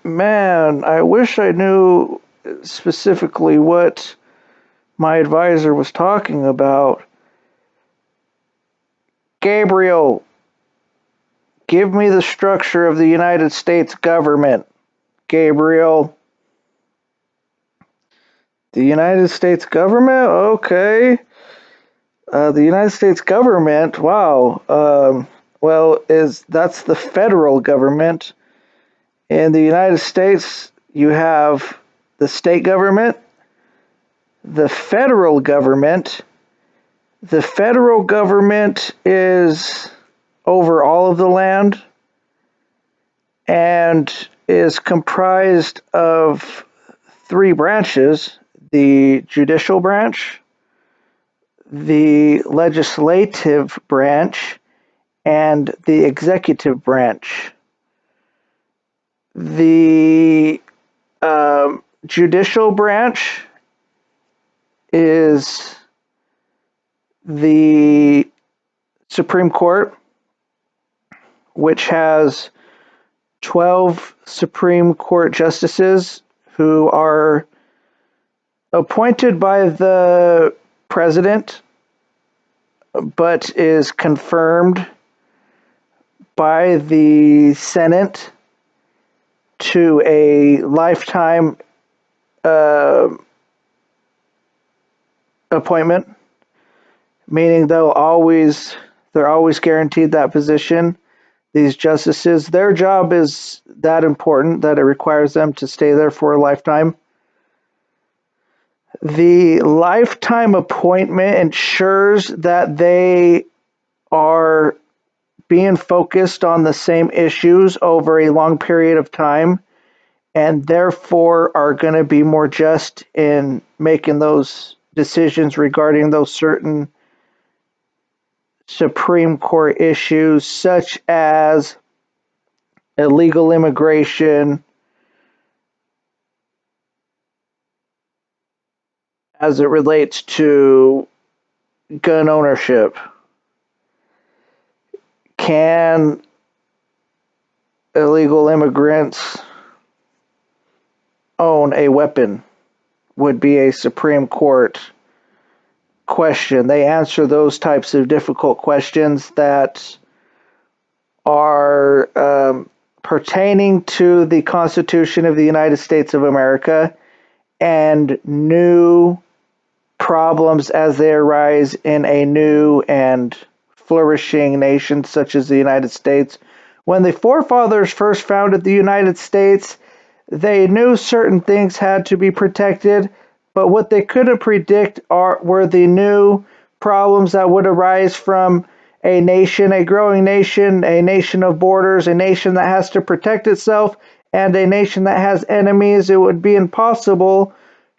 Man, I wish I knew specifically what my advisor was talking about. Gabriel, give me the structure of the United States government. Gabriel. The United States government? Okay. The United States government, wow. Well, is that's the federal government. In the United States, you have the state government, the federal government. The federal government is over all of the land and is comprised of three branches: the judicial branch, the legislative branch, and the executive branch. The judicial branch is the Supreme Court, which has 12 Supreme Court justices who are appointed by the president but is confirmed by the Senate to a lifetime appointment, meaning they're always guaranteed that position. These justices, their job is that important that it requires them to stay there for a lifetime. The lifetime appointment ensures that they are being focused on the same issues over a long period of time, and therefore are going to be more just in making those decisions regarding those certain Supreme Court issues, such as illegal immigration, as it relates to gun ownership. Can illegal immigrants own a weapon? Would be a Supreme Court question. They answer those types of difficult questions that are pertaining to the Constitution of the United States of America and new problems as they arise in a new and flourishing nation such as the United States. When the forefathers first founded the United States, they knew certain things had to be protected, but what they couldn't predict were the new problems that would arise from a nation, a growing nation, a nation of borders, a nation that has to protect itself, and a nation that has enemies. It would be impossible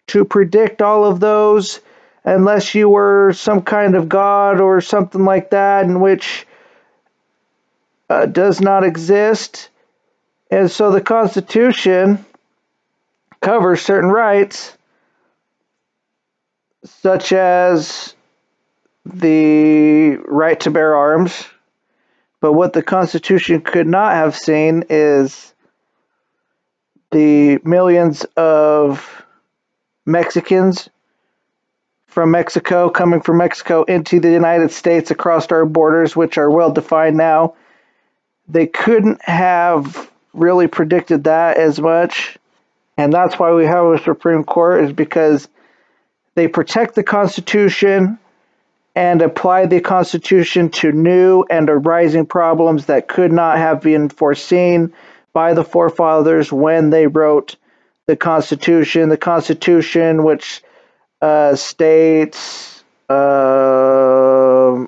to predict all of those unless you were some kind of god or something like that, in which does not exist. And so the Constitution covers certain rights, such as the right to bear arms. But what the Constitution could not have seen is the millions of Mexicans from Mexico coming from Mexico into the United States across our borders, which are well defined now. They couldn't have really predicted that as much. And that's why we have a Supreme Court, is because they protect the Constitution and apply the Constitution to new and arising problems that could not have been foreseen by the forefathers when they wrote the Constitution. The Constitution, which states that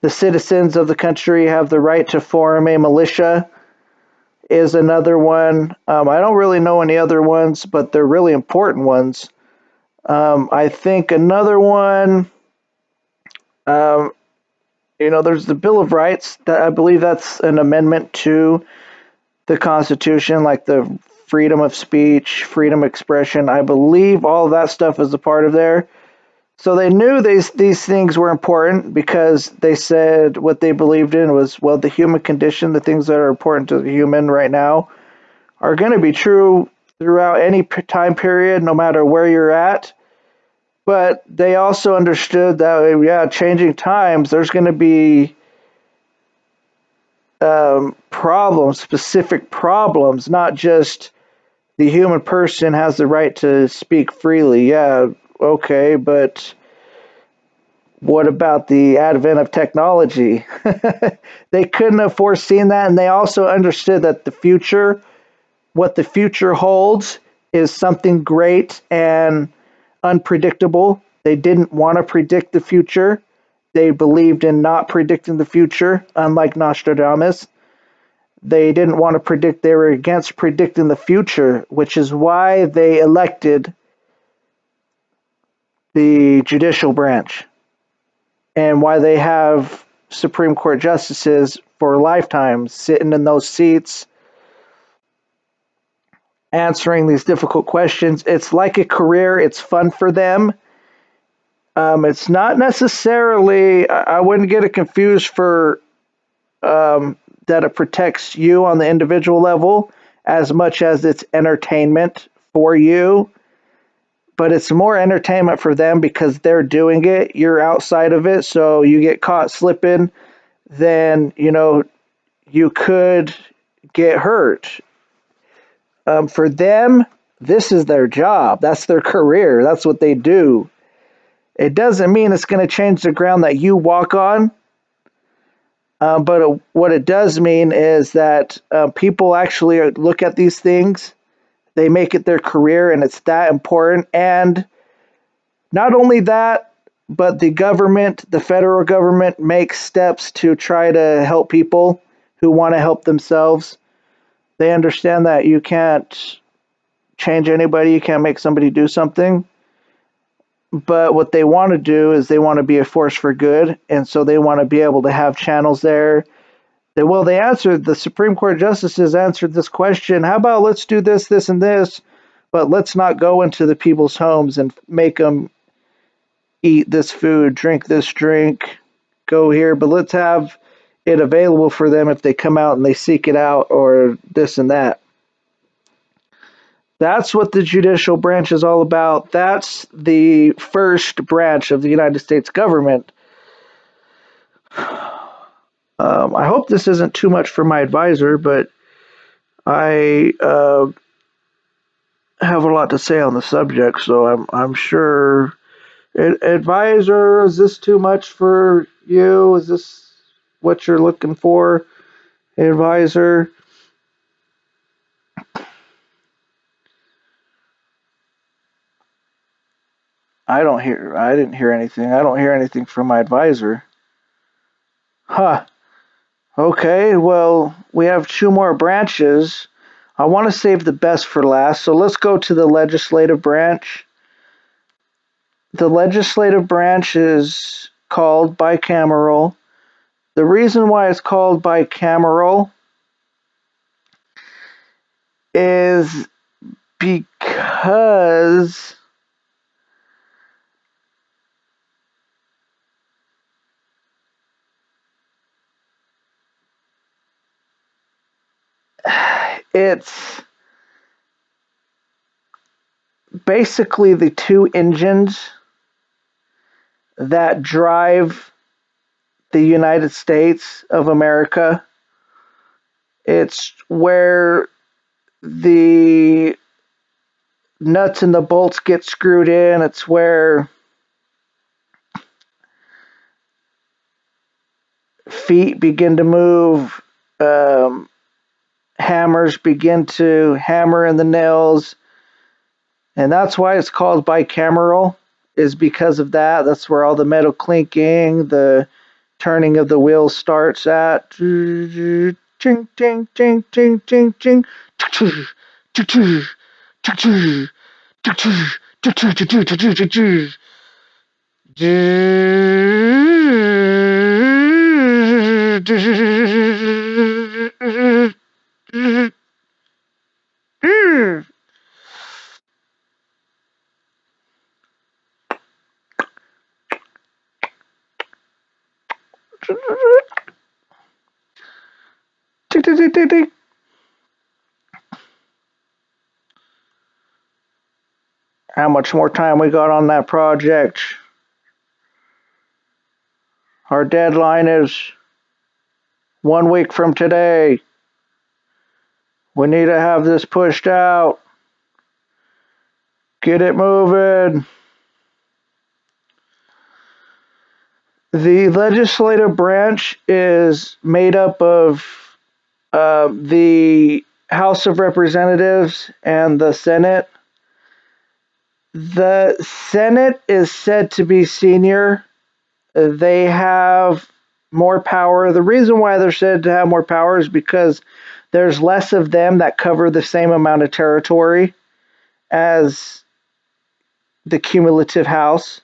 the citizens of the country have the right to form a militia, is another one. I don't really know any other ones, but they're really important ones. I think another one, there's the Bill of Rights. That I believe that's an amendment to the Constitution, like the freedom of speech, freedom of expression. I believe all of that stuff is a part of there. So they knew these things were important because they said what they believed in was, well, the human condition, the things that are important to the human right now, are going to be true throughout any time period, no matter where you're at. But they also understood that, yeah, changing times, there's going to be problems, specific problems, not just the human person has the right to speak freely. Yeah, okay, but what about the advent of technology? They couldn't have foreseen that, and they also understood that what the future holds, is something great and unpredictable. They didn't want to predict the future. They believed in not predicting the future, unlike Nostradamus. They didn't want to predict, they were against predicting the future, which is why they elected the judicial branch and why they have Supreme Court justices for lifetimes sitting in those seats answering these difficult questions. It's like a career, it's fun for them. It's not necessarily, I wouldn't get it confused for that it protects you on the individual level as much as it's entertainment for you. But it's more entertainment for them because they're doing it. You're outside of it, so you get caught slipping, then you could get hurt. For them, this is their job. That's their career. That's what they do. It doesn't mean it's going to change the ground that you walk on. But what it does mean is that people actually look at these things, they make it their career, and it's that important. And not only that, but the government, the federal government, makes steps to try to help people who want to help themselves. They understand that you can't change anybody, you can't make somebody do something. But what they want to do is they want to be a force for good, and so they want to be able to have channels there. They answered, the Supreme Court justices answered this question, how about let's do this, this, and this, but let's not go into the people's homes and make them eat this food, drink this drink, go here, but let's have it available for them if they come out and they seek it out, or this and that. That's what the judicial branch is all about. That's the first branch of the United States government. I hope this isn't too much for my advisor, but I have a lot to say on the subject, so I'm sure. Advisor, is this too much for you? Is this what you're looking for, advisor? I didn't hear anything. I don't hear anything from my advisor. Huh. Okay, well, we have two more branches. I want to save the best for last, so let's go to the legislative branch. The legislative branch is called bicameral. The reason why it's called bicameral is because it's basically the two engines that drive the United States of America. It's where the nuts and the bolts get screwed in. It's where feet begin to move, hammers begin to hammer in the nails, and that's why it's called bicameral, is because of that. That's where all the metal clinking, the turning of the wheels starts at. Ching, ching, ching, ching, ching, ching. How much more time we got on that project? Our deadline is 1 week from today. We need to have this pushed out. Get it moving. The legislative branch is made up of the House of Representatives and the Senate. The Senate is said to be senior. They have more power. The reason why they're said to have more power is because there's less of them that cover the same amount of territory as the cumulative House.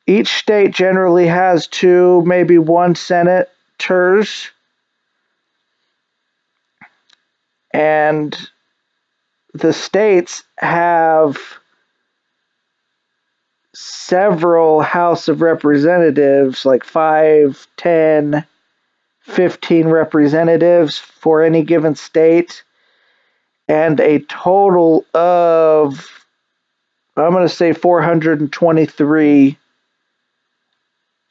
Each state generally has two, maybe one senators, and the states have several House of Representatives, like 5, 10, 15 representatives for any given state, and a total of, I'm going to say 423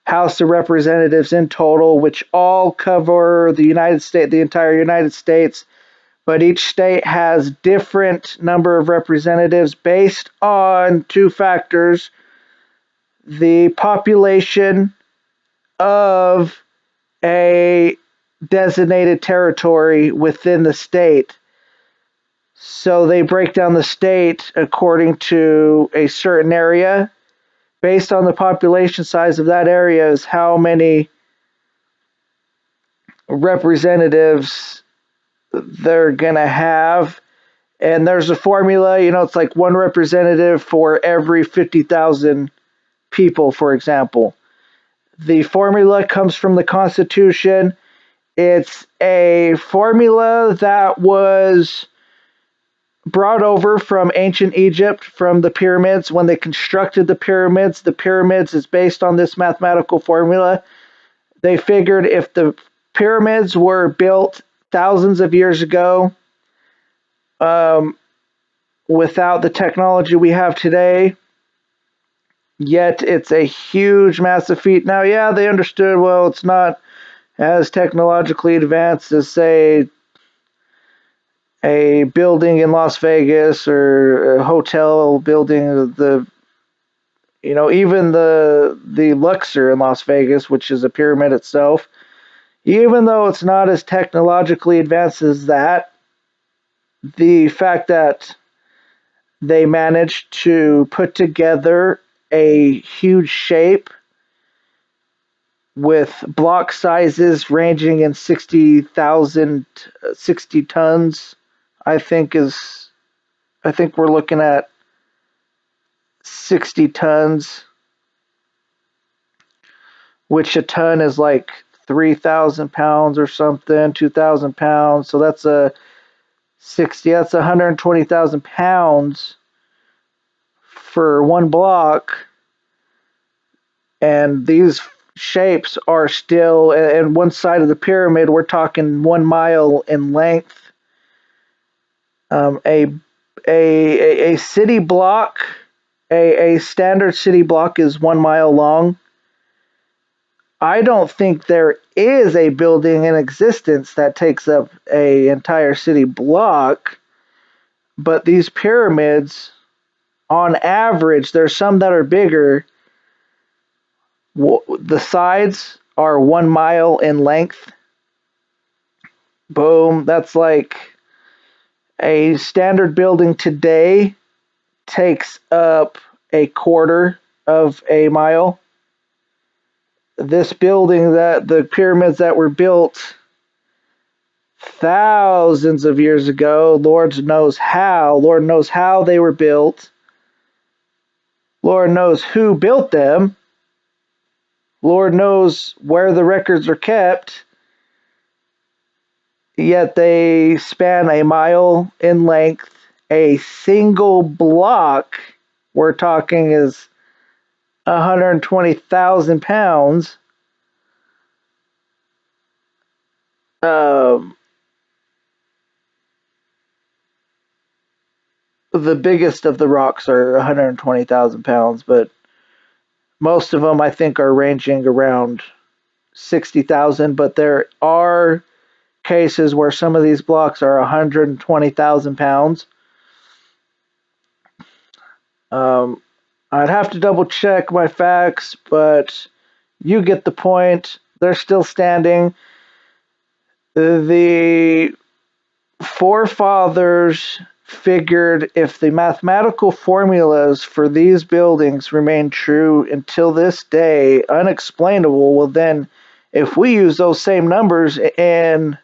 House of Representatives in total, which all cover the United States, the entire United States, but each state has different number of representatives based on two factors: the population of a designated territory within the state. So they break down the state according to a certain area. Based on the population size of that area is how many representatives they're going to have. And there's a formula, it's like one representative for every 50,000 people, for example. The formula comes from the Constitution. It's a formula that was brought over from ancient Egypt, from the pyramids. When they constructed the pyramids is based on this mathematical formula. They figured if the pyramids were built thousands of years ago, without the technology we have today, yet it's a huge, massive feat. Now, yeah, they understood, well, it's not as technologically advanced as, say, a building in Las Vegas or a hotel building, even the Luxor in Las Vegas, which is a pyramid itself. Even though it's not as technologically advanced as that, the fact that they managed to put together a huge shape with block sizes ranging in 60 tons, I think we're looking at 60 tons, which a ton is like 3,000 pounds or something, 2,000 pounds. So that's 120,000 pounds for one block. And these shapes are still, and one side of the pyramid, we're talking 1 mile in length. A city block, a standard city block is 1 mile long. I don't think there is a building in existence that takes up an entire city block, but these pyramids, on average, there's some that are bigger. The sides are 1 mile in length. Boom, that's like a standard building today takes up a quarter of a mile. This building, that the pyramids that were built thousands of years ago, Lord knows how they were built. Lord knows who built them. Lord knows where the records are kept. Yet they span 1 mile in length. A single block, we're talking, is 120,000 pounds. Um, the biggest of the rocks are 120,000 pounds, but most of them I think are ranging around 60,000. But there are cases where some of these blocks are 120,000 pounds. Um, I'd have to double check my facts, but you get the point. They're still standing. The forefathers figured if the mathematical formulas for these buildings remain true until this day, unexplainable, well, then if we use those same numbers in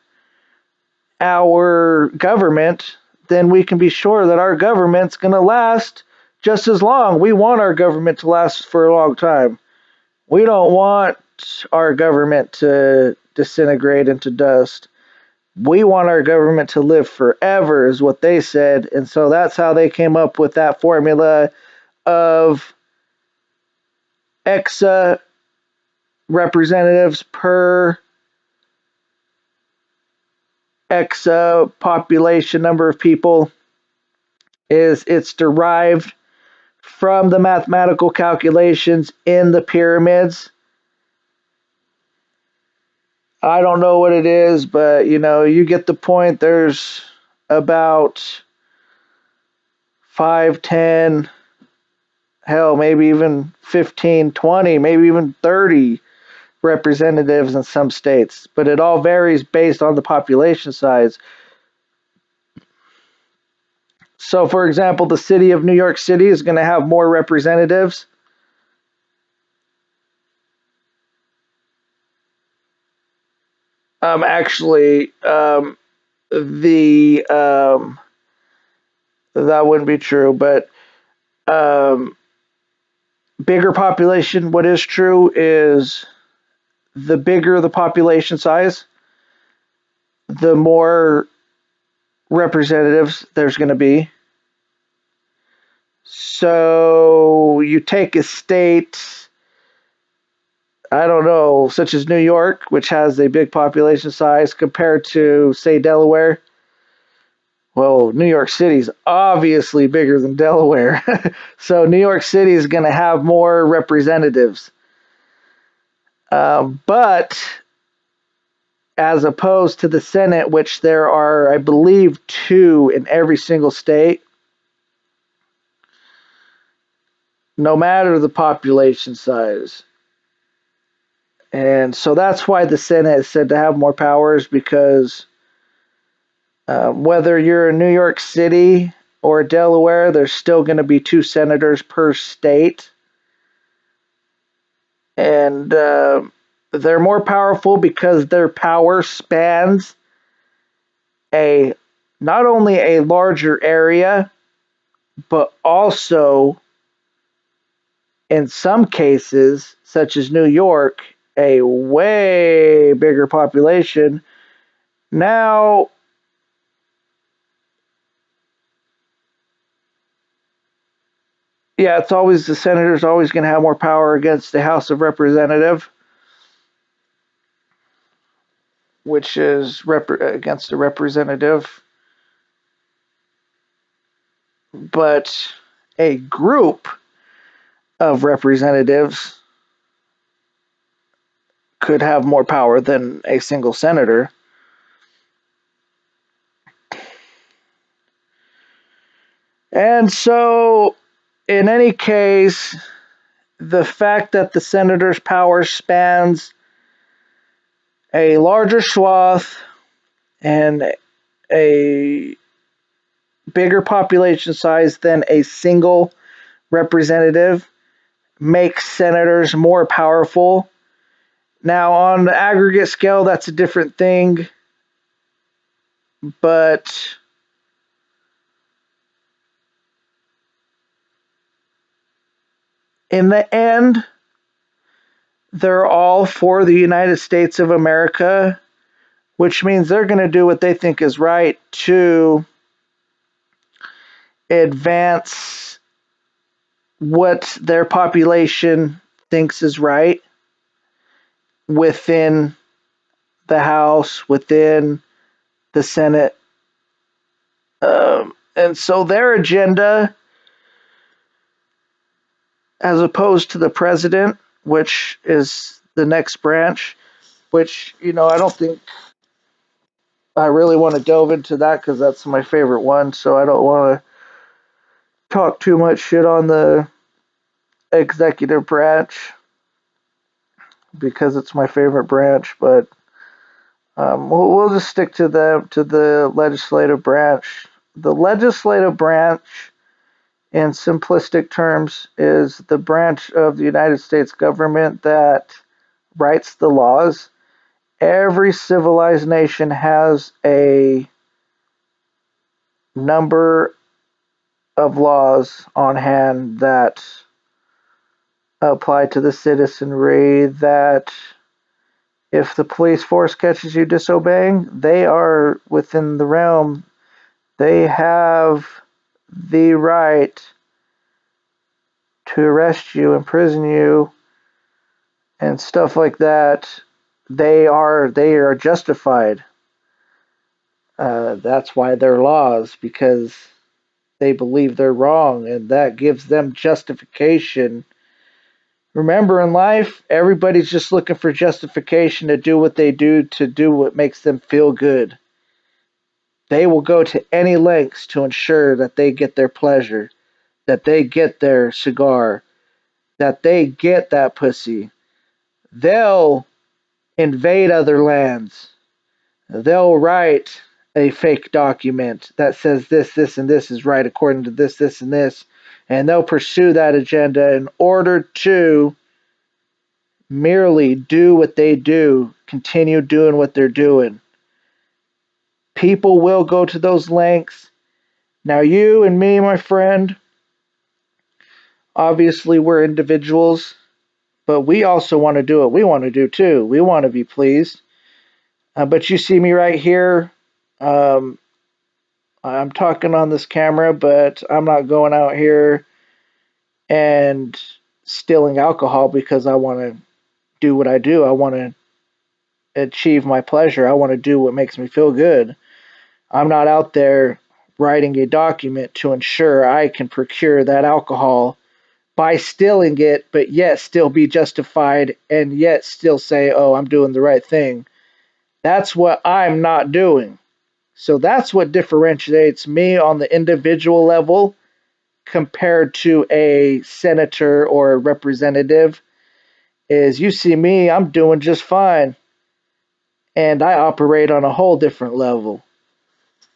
our government, then we can be sure that our government's going to last just as long. We want our government to last for a long time. We don't want our government to disintegrate into dust. We want our government to live forever, is what they said. And so that's how they came up with that formula of exa representatives per exa population number of people. Is it's derived from the mathematical calculations in the pyramids. I don't know what it is, but you get the point. There's about 5, 10, hell, maybe even 15, 20, maybe even 30 representatives in some states, but it all varies based on the population size. So, for example, the city of New York City is going to have more representatives. Actually, the that wouldn't be true, but um, bigger population. What is true is the bigger the population size, the more representatives there's going to be. So you take a state, I don't know, such as New York, which has a big population size, compared to, say, Delaware. Well, New York City is obviously bigger than Delaware. So New York City is going to have more representatives. But as opposed to the Senate, which there are, I believe, two in every single state, no matter the population size. And so that's why the Senate is said to have more powers, because whether you're in New York City or Delaware, there's still going to be two senators per state. And they're more powerful because their power spans a not only a larger area, but also in some cases, such as New York, a way bigger population. Now, yeah, it's always the senator's always going to have more power against the House of Representative, which is against the representative. But a group of representatives could have more power than a single senator. And so, in any case, the fact that the senator's power spans a larger swath and a bigger population size than a single representative makes senators more powerful. Now, on the aggregate scale, that's a different thing, but in the end, they're all for the United States of America, which means they're going to do what they think is right to advance what their population thinks is right within the House, within the Senate. And so their agenda, as opposed to the president, which is the next branch, which, I don't think I really want to delve into that because that's my favorite one. So I don't want to talk too much shit on the executive branch because it's my favorite branch. But we'll just stick to the legislative branch. The legislative branch, in simplistic terms, is the branch of the United States government that writes the laws. Every civilized nation has a number of laws on hand that apply to the citizenry, that if the police force catches you disobeying, they are within the realm. They have the right to arrest you, imprison you, and stuff like that. They are justified. That's why they're laws, because they believe they're wrong, and that gives them justification. Remember, in life, everybody's just looking for justification to do what they do, to do what makes them feel good. They will go to any lengths to ensure that they get their pleasure, that they get their cigar, that they get that pussy. They'll invade other lands. They'll write a fake document that says this, this, and this is right according to this, this, and this. And they'll pursue that agenda in order to merely do what they do, continue doing what they're doing. People will go to those lengths. Now, you and me, my friend, obviously we're individuals, but we also want to do what we want to do too. We want to be pleased. But you see me right here. Um, I'm talking on this camera, but I'm not going out here and stealing alcohol because I want to do what I do. I want to achieve my pleasure. I want to do what makes me feel good. I'm not out there writing a document to ensure I can procure that alcohol by stealing it, but yet still be justified and yet still say, oh, I'm doing the right thing. That's what I'm not doing. So that's what differentiates me on the individual level compared to a senator or a representative. Is you see me, I'm doing just fine. And I operate on a whole different level.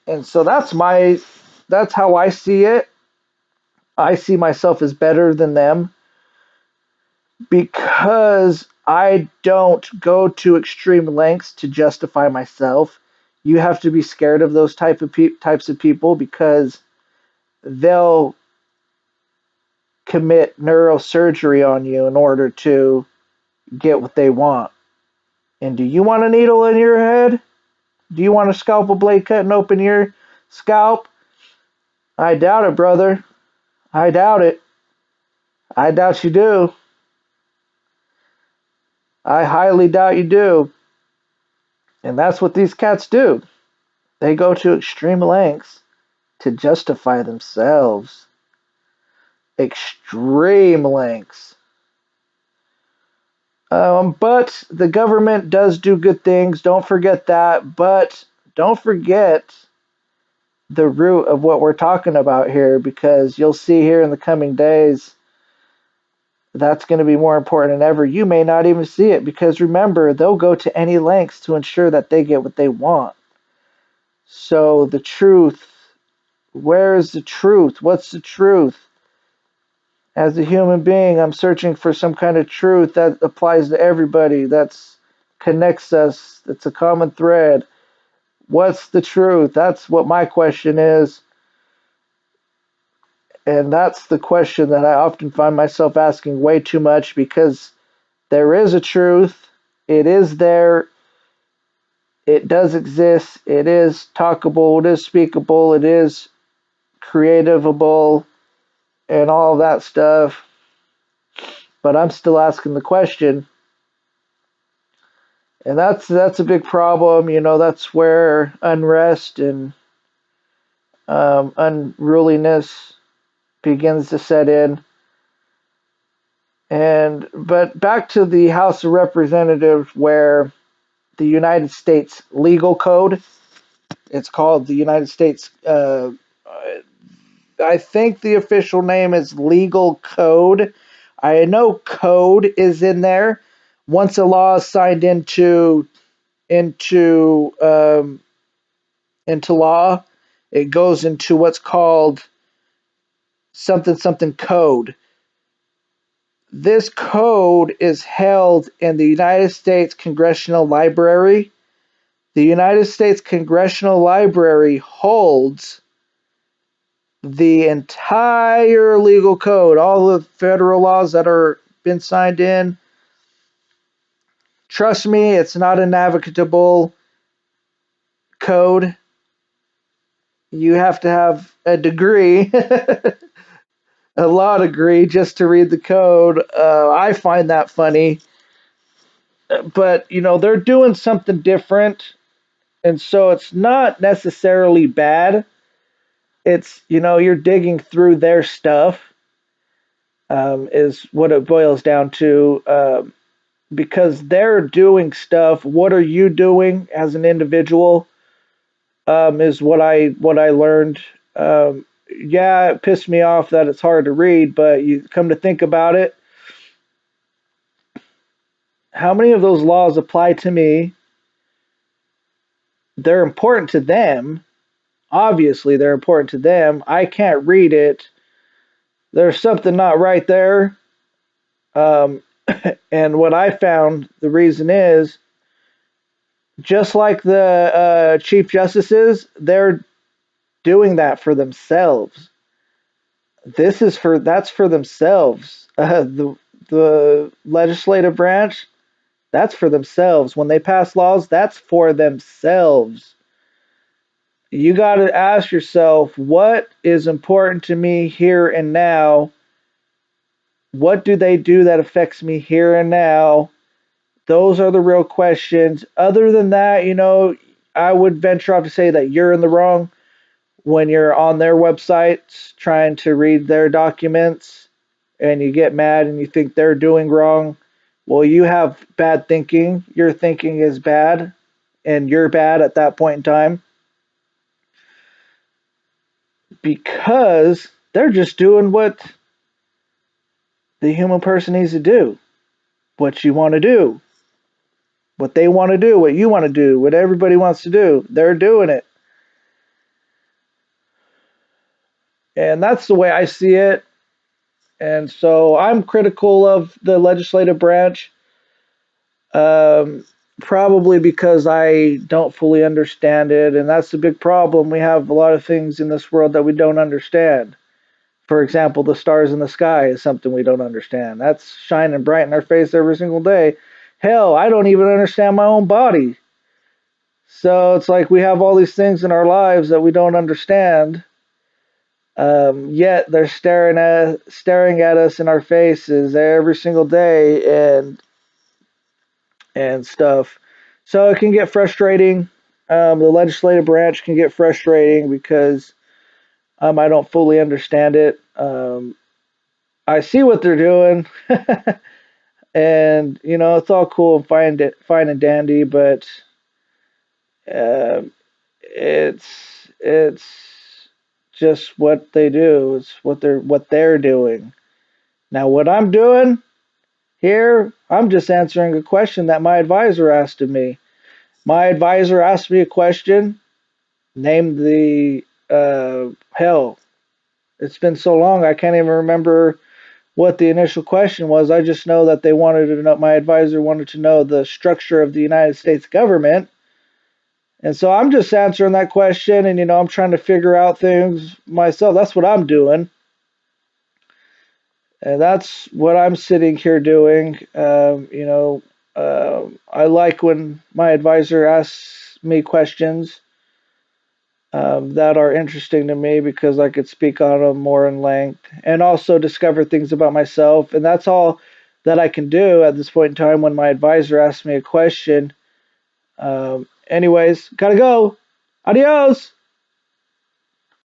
And so that's how I see it. I see myself as better than them because I don't go to extreme lengths to justify myself. You have to be scared of those types of people because they'll commit neurosurgery on you in order to get what they want. And do you want a needle in your head? Do you want a scalpel blade cutting open your scalp? I doubt it, brother. I doubt it. I doubt you do. I highly doubt you do. And that's what these cats do. They go to extreme lengths to justify themselves. Extreme lengths. But the government does do good things. Don't forget that. But don't forget the root of what we're talking about here, because you'll see here in the coming days that's going to be more important than ever. You may not even see it because remember, they'll go to any lengths to ensure that they get what they want. So the truth, where is the truth? What's the truth? As a human being, I'm searching for some kind of truth that applies to everybody, that connects us, that's a common thread. What's the truth? That's what my question is. And that's the question that I often find myself asking way too much because there is a truth. It is there. It does exist. It is talkable. It is speakable. It is creativable and all of that stuff. But I'm still asking the question, And that's a big problem. That's where unrest and unruliness begins to set in. But back to the House of Representatives, where the United States legal code. It's called the United States. I think the official name is legal code. I know code is in there. Once a law is signed into into law, it goes into what's called something something code. This code is held in the United States Congressional Library. The United States Congressional Library holds the entire legal code, all the federal laws that are been signed in. Trust me, it's not a navigable code. You have to have a degree, a law degree, just to read the code. I find that funny, but they're doing something different, and so it's not necessarily bad. It's you're digging through their stuff, is what it boils down to. Because they're doing stuff. What are you doing as an individual? Is what I learned. Yeah, it pissed me off that it's hard to read, but you come to think about it, how many of those laws apply to me? They're important to them. Obviously, they're important to them. I can't read it. There's something not right there. Um, and what I found, the reason is, just like the chief justices, they're doing that for themselves. That's for themselves. The legislative branch, that's for themselves. When they pass laws, that's for themselves. You got to ask yourself, what is important to me here and now? What do they do that affects me here and now? Those are the real questions. Other than that, I would venture off to say that you're in the wrong when you're on their websites trying to read their documents and you get mad and you think they're doing wrong. Well, you have bad thinking. Your thinking is bad and you're bad at that point in time because they're just doing what the human person needs to do, what you want to do, what they want to do, what you want to do, what everybody wants to do. They're doing it. And that's the way I see it. And so I'm critical of the legislative branch, um, probably because I don't fully understand it. And that's the big problem. We have a lot of things in this world that we don't understand. For example, the stars in the sky is something we don't understand. That's shining bright in our face every single day. Hell, I don't even understand my own body. So it's like we have all these things in our lives that we don't understand. Yet they're staring at us in our faces every single day and stuff. So it can get frustrating. The legislative branch can get frustrating because I don't fully understand it. I see what they're doing, and it's all cool and fine and dandy, but uh, it's just what they do. It's what they're doing. Now, what I'm doing here, I'm just answering a question that my advisor asked of me. My advisor asked me a question, named the hell. It's been so long I can't even remember what the initial question was. I just know that they wanted to know. My advisor wanted to know the structure of the United States government, and so I'm just answering that question. And I'm trying to figure out things myself. That's what I'm doing. And that's what I'm sitting here doing. I like when my advisor asks me questions that are interesting to me because I could speak on them more in length and also discover things about myself. And that's all that I can do at this point in time when my advisor asks me a question. Anyways, gotta go. Adios.